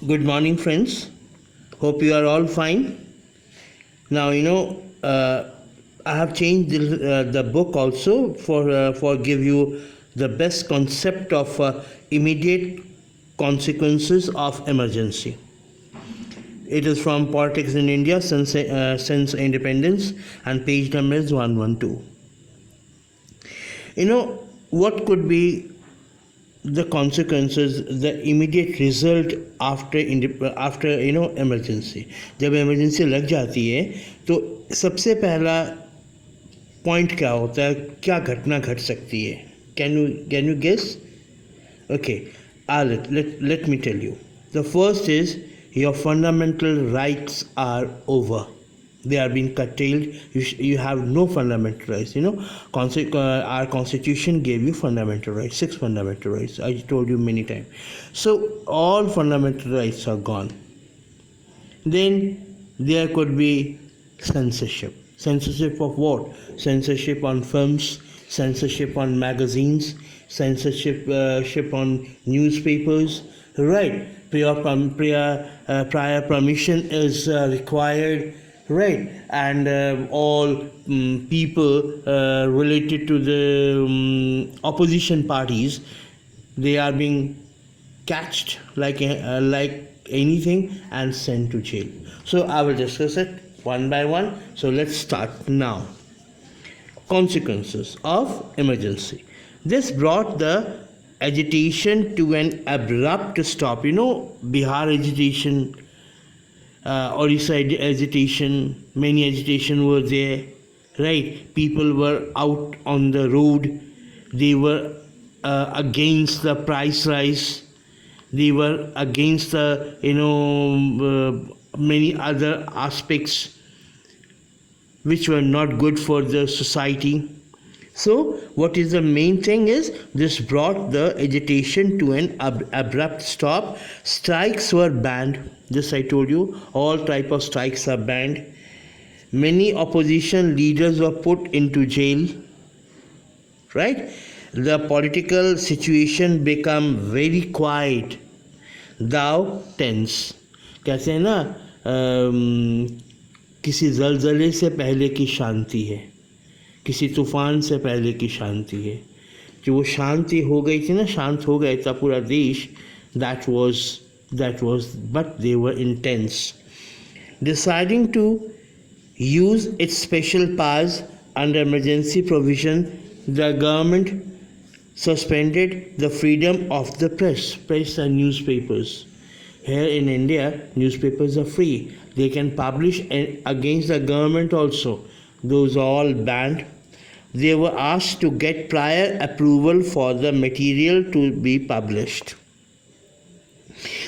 Good morning, friends. Hope you are all fine. Now, I have changed the book also for give you the best concept of immediate consequences of emergency. It is from Politics in India since Independence, and page number is 112. What could be the consequences, the immediate result after emergency. जब emergency लग जाती है तो सबसे पहला point क्या होता है, क्या घटना घट सकती है? Can you guess? Okay, let me tell you. The first is your fundamental rights are over. They are being curtailed. You have no fundamental rights. Our constitution gave you fundamental rights, 6 fundamental rights. I told you many times. So all fundamental rights are gone. Then there could be censorship. Censorship of what? Censorship on films, censorship on magazines, censorship on newspapers. Right? Prior permission is required. Right, and all people related to the opposition parties, they are being catched like anything and sent to jail. So I will discuss it one by one. So let's start now. Consequences of emergency. This brought the agitation to an abrupt stop. Bihar agitation, Orissa agitation, many agitation were there, right? People were out on the road. They were against the price rise. They were against the many other aspects which were not good for the society. So what is the main thing is this brought the agitation to an abrupt stop. Strikes were banned. This I told you, all type of strikes are banned. Many opposition leaders were put into jail. Right? The political situation became very quiet. Thou tense. कहते हैं ना किसी जलजले से पहले की शांति है, किसी तूफान से पहले की शांति है. जो वो शांति हो गई थी ना, शांत हो गया था पूरा देश. that was but they were intense. Deciding to use its special powers under emergency provision, the government suspended the freedom of the press and newspapers. Here in India, newspapers are free. They can publish against the government also. Those are all banned. They were asked to get prior approval for the material to be published.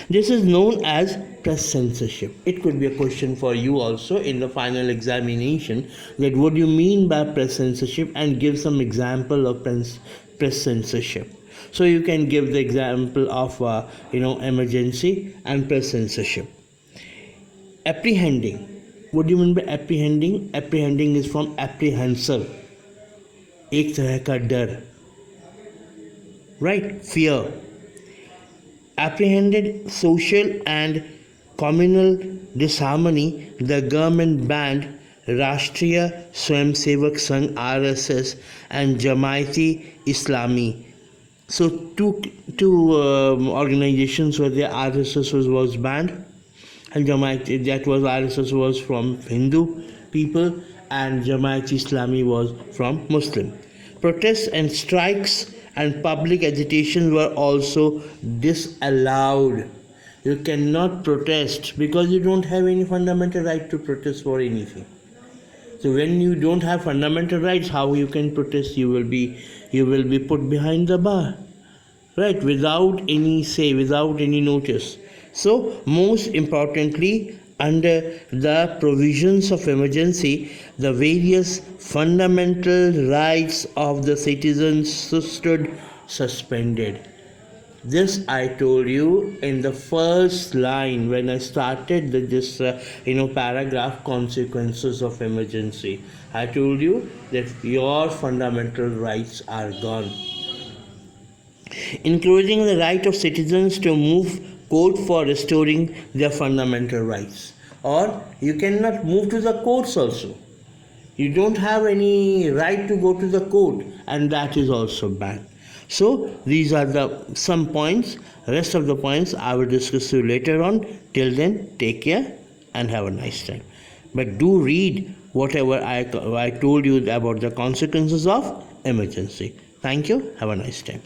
This is known as press censorship. It could be a question for you also in the final examination, that what do you mean by press censorship, and give some example of press censorship. So you can give the example of emergency and press censorship. Apprehending. What do you mean by apprehending? Apprehending is from apprehensive. एक तरह का डर. Right? Fear. Apprehended social and communal disharmony, the government banned Rashtriya Swayamsevak Sangh RSS and Jamaat-e-Islami. So two organizations were there. RSS was banned, and RSS was from Hindu people, and Jamaat-e-Islami was from Muslim. Protests and strikes and public agitation were also disallowed. You cannot protest because you don't have any fundamental right to protest for anything. So when you don't have fundamental rights, how you can protest? You will be put behind the bar, right? Without any say, without any notice. So most importantly, under the provisions of emergency, the various fundamental rights of the citizens stood suspended. This I told you in the first line when I started this paragraph, consequences of emergency. I told you that your fundamental rights are gone, including the right of citizens to move court for restoring their fundamental rights. Or you cannot move to the courts also. You don't have any right to go to the court, and that is also banned. So these are the some points. Rest of the points I will discuss you later on. Till then, take care and have a nice time. But do read whatever I told you about the consequences of emergency. Thank you. Have a nice time.